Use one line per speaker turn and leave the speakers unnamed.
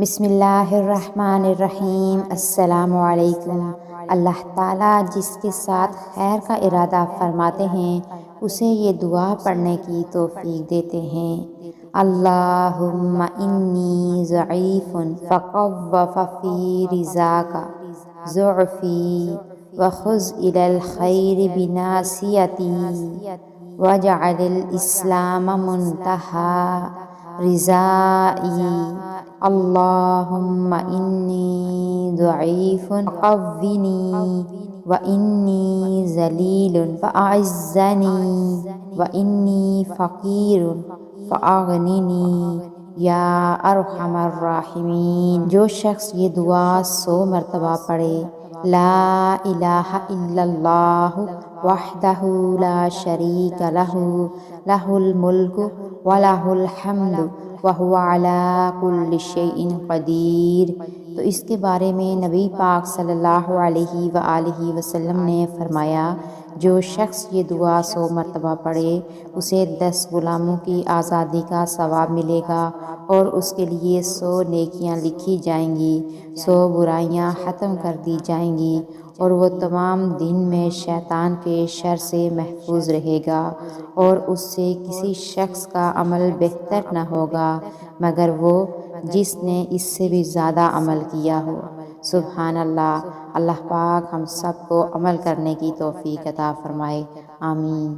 بسم اللہ الرحمن الرحیم۔ السلام علیکم۔ اللہ تعالیٰ جس کے ساتھ خیر کا ارادہ فرماتے ہیں اسے یہ دعا پڑھنے کی توفیق دیتے ہیں۔ اللہم انی ضعیف فقو فی رضاک ضعفی وخذ الی الخیر بناصیتی واجعل الاسلام منتہی رضائی۔ اللہم انی ضعیف فقوینی وانی ذلیل فاعزنی وانی فقیر فاغننی یا ارحم الراحمین۔ جو شخص یہ دعا 100 مرتبہ پڑھے، لا الہ الا اللہ وحدہ لا شریک لہ لہ الملک ولہ الحمد وہو علی کل شیء قدیر، تو اس کے بارے میں نبی پاک صلی اللہ علیہ وآلہ وسلم نے فرمایا، جو شخص یہ دعا 100 مرتبہ پڑھے اسے 10 غلاموں کی آزادی کا ثواب ملے گا، اور اس کے لیے 100 نیکیاں لکھی جائیں گی، 100 برائیاں ختم کر دی جائیں گی، اور وہ تمام دن میں شیطان کے شر سے محفوظ رہے گا، اور اس سے کسی شخص کا عمل بہتر نہ ہوگا مگر وہ جس نے اس سے بھی زیادہ عمل کیا ہو۔ سبحان اللہ۔ اللہ پاک ہم سب کو عمل کرنے کی توفیق عطا فرمائے، آمین۔